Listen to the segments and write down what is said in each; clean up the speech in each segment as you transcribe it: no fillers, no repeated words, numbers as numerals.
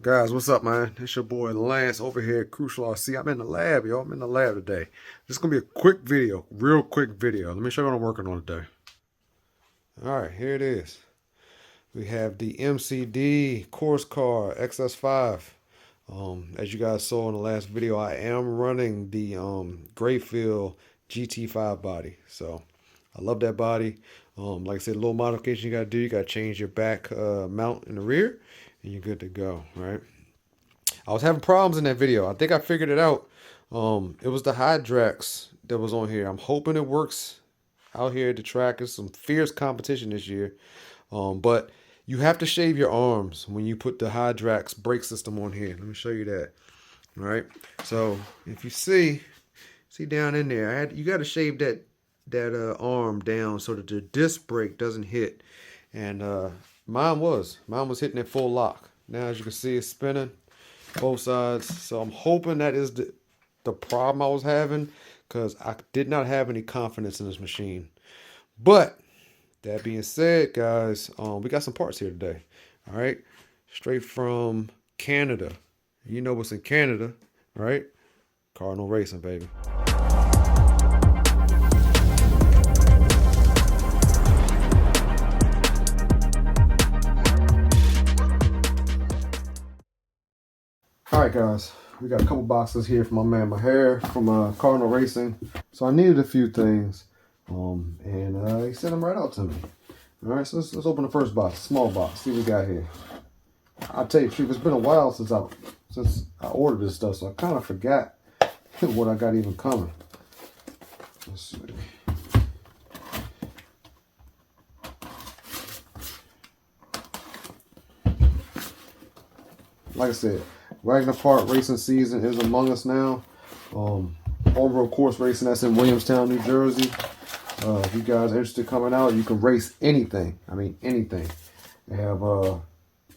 Guys, what's up, man? It's your boy Lance over here at Crucial RC. I'm in the lab, y'all. I'm in the lab today. This is going to be a quick video, real quick video. Let me show you what I'm working on today. All right, here it is. We have the MCD Course Car XS5. As you guys saw in the last video, I am running the Grayfield GT5 body. So I love that body. Like I said, a little modification you got to do. You got to change your back mount in the rear, and you're good to go, right? I was having problems in that video. I think I figured it out. It was the Hydrax that was on here. I'm hoping it works out here at the track. There's some fierce competition this year. But you have to shave your arms when you put the Hydrax brake system on here. Let me show you that. All right. So if you see down in there, you got to shave that arm down so that the disc brake doesn't hit. And mine was hitting at full lock. Now as you can see, it's spinning both sides. So I'm hoping that is the problem I was having, because I did not have any confidence in this machine. But that being said, guys, we got some parts here today. All right, straight from Canada. You know what's in Canada, right? Cardinal Racing, baby. All right, guys, we got a couple boxes here from my man Maher from Cardinal Racing. So I needed a few things, and he sent them right out to me. All right, so let's open the first box, small box. See what we got here. I'll tell you the truth, it's been a while since I ordered this stuff, so I kind of forgot what I got even coming. Let's see. Like I said, Wagner Park racing season is among us now. Over course racing, that's in Williamstown, New Jersey. If you guys are interested in coming out, you can race anything. I mean, anything. They have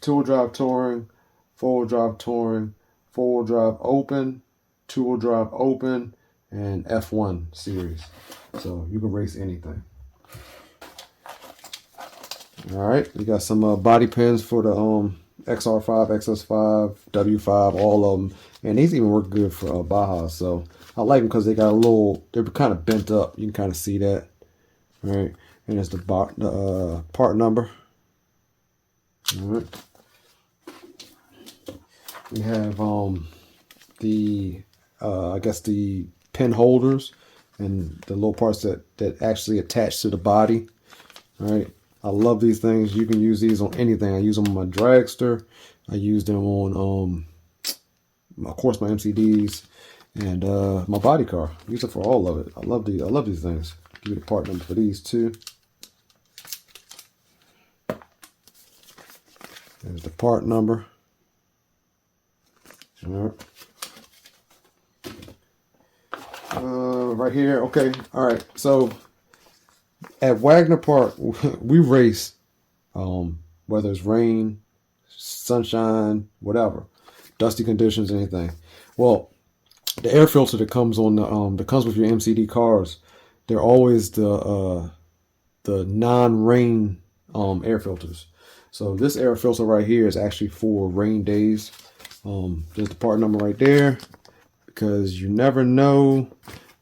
two-wheel drive touring, four-wheel drive touring, four-wheel drive open, two-wheel drive open, and F1 series. So you can race anything. All right, you got some body pins for the XR5, XS5, W5, all of them. And these even work good for Baja. So I like them because they got they're kind of bent up. You can kind of see that. All right. And there's the part number. All right. We have I guess the pin holders and the little parts that actually attach to the body. All right. I love these things. You can use these on anything. I use them on my dragster. I use them on, of course, my MCDs and my body car. I use it for all of it. I love these things. Give you the part number for these too. There's the part number. All right. Right here. Okay. All right. So at Wagner Park, we race, whether it's rain, sunshine, whatever, dusty conditions, anything. Well, the air filter that comes on that comes with your MCD cars, they're always the non-rain air filters. So this air filter right here is actually for rain days. There's the part number right there, because you never know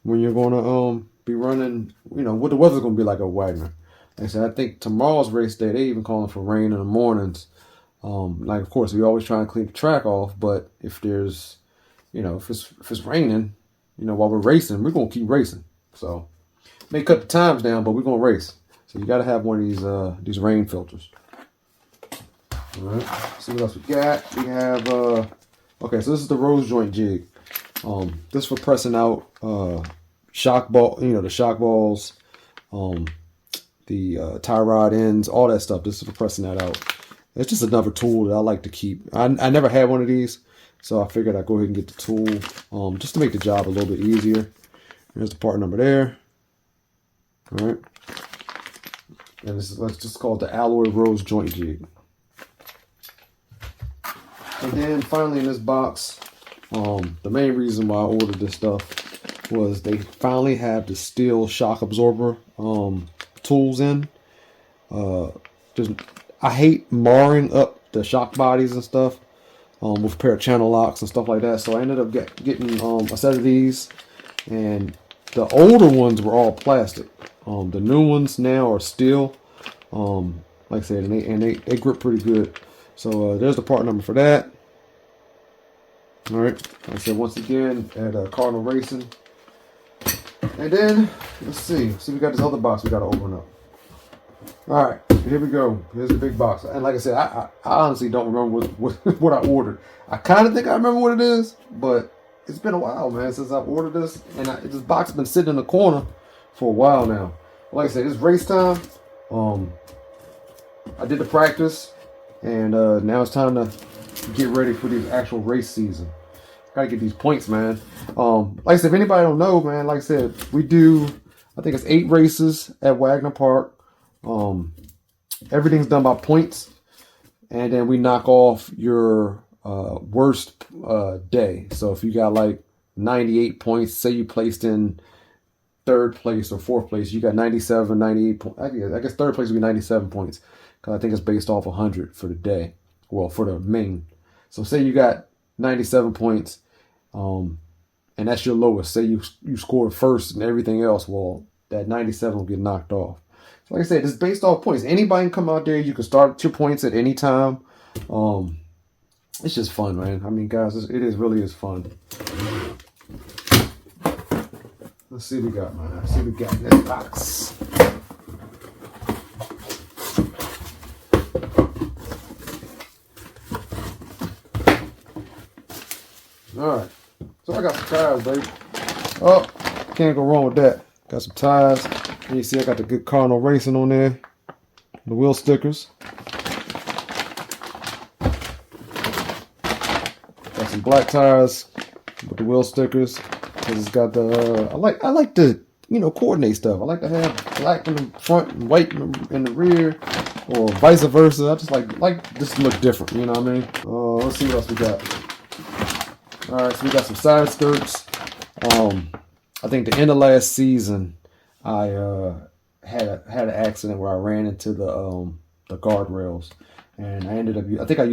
when you're gonna be running, what the weather's gonna be like at Wagner. Like I said, I think tomorrow's race day, they even calling for rain in the mornings. Like, of course, we always try and clean the track off, but if there's, if it's raining, while we're racing, we're gonna keep racing. So may cut the times down, but we're gonna race. So you gotta have one of these rain filters. All right. See what else we got. We have okay, so this is the rose joint jig. This for pressing out shock ball, the shock balls, the tie rod ends, all that stuff. This is for pressing that out. It's just another tool that I like to keep. I never had one of these, so I figured I'd go ahead and get the tool just to make the job a little bit easier. Here's the part number there. All right. And let's just call it the alloy rose joint jig. And then finally in this box, the main reason why I ordered this stuff was they finally have the steel shock absorber tools in. I hate marring up the shock bodies and stuff. with a pair of channel locks and stuff like that. So I ended up getting a set of these, and the older ones were all plastic. The new ones now are steel. Like I said, and they grip pretty good. So there's the part number for that. All right, like I said, once again at Cardinal Racing. And then let's see. So we got this other box we got to open up. All right, here we go. Here's the big box. And like I said, I honestly don't remember what I ordered. I kind of think I remember what it is, but it's been a while, man, since I've ordered this. And this box has been sitting in the corner for a while now. Like I said, it's race time. I did the practice, and now it's time to get ready for the actual race season. Gotta get these points, man. Like I said, if anybody don't know, man, like I said, we do, I think it's 8 races at Wagner Park. Everything's done by points, and then we knock off your worst day. So if you got like 98 points, say you placed in 3rd place or 4th place, you got 97, 98 points. I guess 3rd place would be 97 points, because I think it's based off 100 for the day. Well, for the main. So say you got 97 points, and that's your lowest. Say you scored first and everything else, well, that 97 will get knocked off. So like I said, it's based off points. Anybody can come out there. You can start your points at any time. It's just fun, man. I mean, guys, it really is fun. Let's see what we got, man. Let's see what we got in this box. Alright, so I got some tires, baby. Oh, can't go wrong with that. Got some tires. And you see I got the good Cardinal Racing on there. The wheel stickers. Got some black tires with the wheel stickers. Cause it's got the I like to, you know, coordinate stuff. I like to have black in the front and white in the rear, or vice versa. I just like this to look different, you know what I mean? Let's see what else we got. Alright, so we got some side skirts. I think the end of last season, I had an accident where I ran into the guardrails, and I ended up. I think I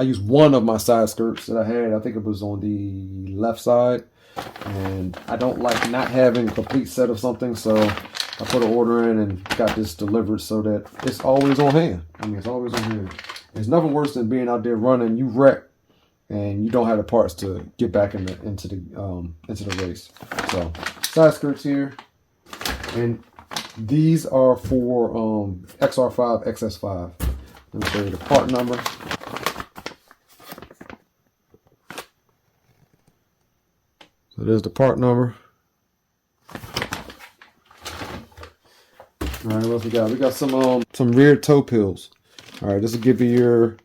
used one of my side skirts that I had. I think it was on the left side, and I don't like not having a complete set of something, so I put an order in and got this delivered so that it's always on hand. I mean, it's always on hand. There's nothing worse than being out there running, you wreck, and you don't have the parts to get back into the race. So side skirts here, and these are for XR5 XS5. Let me show you the part number. So there's the part number. All right, what else we got? We got some rear toe pills. All right, this will give you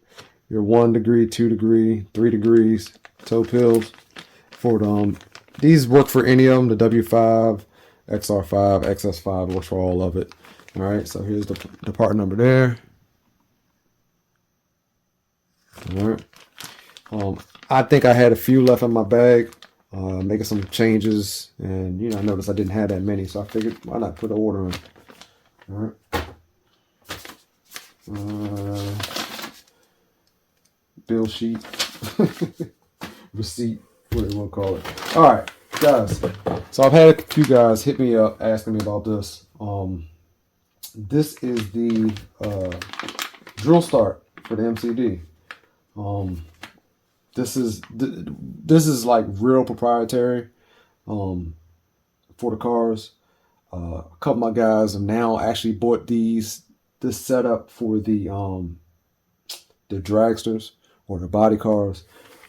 your 1 degree, 2 degree, 3 degrees toe pills. For these work for any of them. The W5, XR5, XS5 works for all of it. All right, so here's the part number there. All right. I think I had a few left in my bag, making some changes, and I noticed I didn't have that many, so I figured why not put an order in. All right. Bill sheet, receipt, whatever you want to call it. All right, guys. So I've had a few guys hit me up asking me about this. This is the drill start for the MCD. This is like real proprietary for the cars. A couple of my guys have now actually bought this setup for the dragsters or the body cars.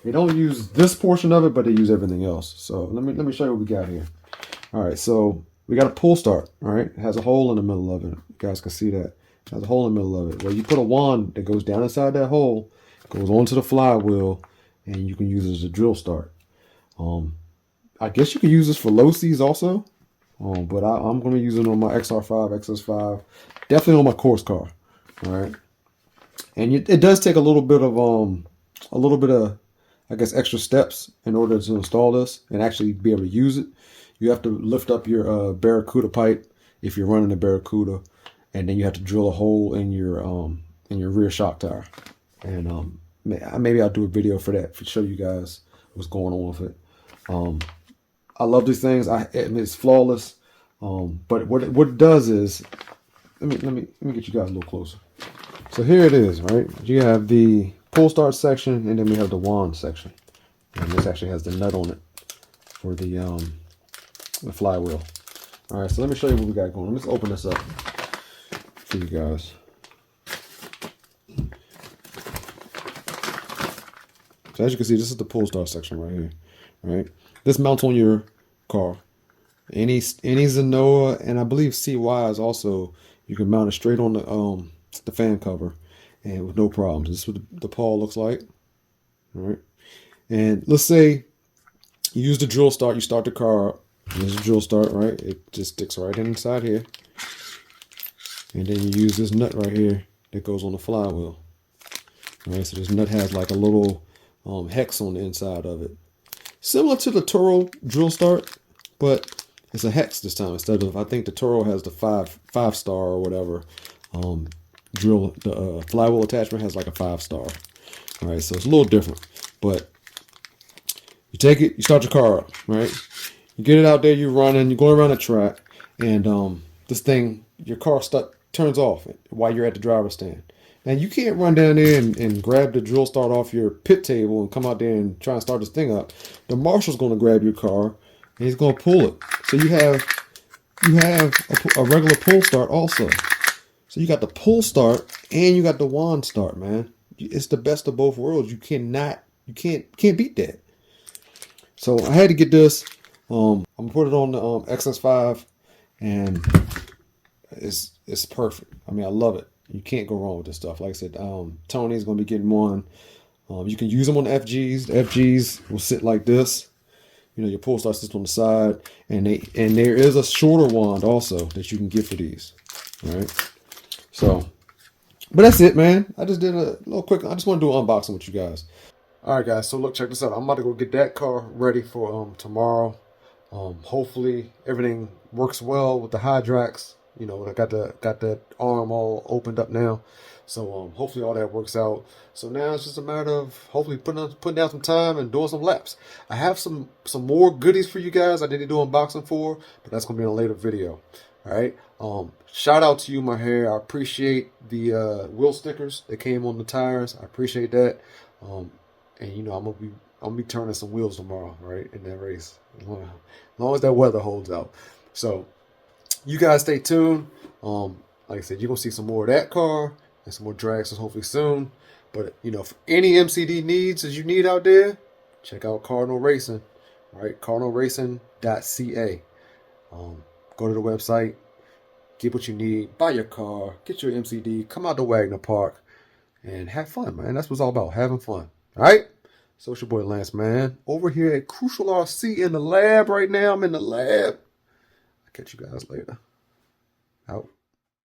They don't use this portion of it, but they use everything else. So let me show you what we got here. All right, so we got a pull start. All right, it has a hole in the middle of it. You guys can see that. It has a hole in the middle of it. Well, you put a wand that goes down inside that hole, goes onto the flywheel, and you can use it as a drill start. I guess you can use this for low Cs also, but I'm going to use it on my XR5, XS5, definitely on my course car. All right, and it does take a little bit of I guess extra steps in order to install this and actually be able to use it. You have to lift up your Barracuda pipe if you're running a Barracuda, and then you have to drill a hole in your rear shock tire. And maybe I'll do a video for that to show you guys what's going on with it. I love these things. It's flawless. But what it does is, let me get you guys a little closer. So here it is, right? You have the pull start section, and then we have the wand section. And this actually has the nut on it for the flywheel. All right, so let me show you what we got going. Let's open this up for you guys. So as you can see, this is the pull start section right here. All right, this mounts on your car. Any Zenoa and I believe CY is also, you can mount it straight on the fan cover and with no problems. This is what the pawl looks like. All right, and let's say you use the drill start. You start the car up. There's a drill start, right? It just sticks right inside here, and then you use this nut right here that goes on the flywheel. All right, so this nut has like a little hex on the inside of it, similar to the Toro drill start, but it's a hex this time instead of, I think the Toro has the five star or whatever. Drill, the flywheel attachment has like a 5-star. All right, so it's a little different, but you take it, you start your car up, right? You get it out there, you're running, you're going around the track, and this thing, your car turns off while you're at the driver's stand. Now you can't run down there and grab the drill start off your pit table and come out there and try and start this thing up. The marshal's going to grab your car and he's going to pull it. So you have a regular pull start also. So you got the pull start and you got the wand start, man. It's the best of both worlds. You can't beat that. So I had to get this. I'm gonna put it on the XS5, and it's perfect. I mean, I love it. You can't go wrong with this stuff. Like I said, Tony's gonna be getting one. You can use them on the FGs. The FGs will sit like this. You know, your pull start sits on the side, and there is a shorter wand also that you can get for these. All right. So, but that's it, man. I just did a little quick. I just want to do an unboxing with you guys. All right, guys. So look, check this out. I'm about to go get that car ready for tomorrow. Hopefully everything works well with the Hydrax. You know, I got that arm all opened up now. So hopefully all that works out. So now it's just a matter of hopefully putting down some time and doing some laps. I have some more goodies for you guys I didn't do unboxing for, but that's gonna be in a later video. All right. Shout out to you, Maher. I appreciate the wheel stickers that came on the tires. I appreciate that. And you know, I'm gonna be turning some wheels tomorrow, right, in that race, as long as that weather holds out. So you guys stay tuned. Like I said, you're gonna see some more of that car and some more drags hopefully soon. But you know, for any MCD needs that you need out there, check out Cardinal Racing. All right, cardinalracing.ca. Go to the website, get what you need, buy your car, get your MCD, come out to Wagner Park, and have fun, man. That's what it's all about, having fun. All right? So it's your boy Lance, man. Over here at Crucial RC in the lab right now. I'm in the lab. I'll catch you guys later. Out.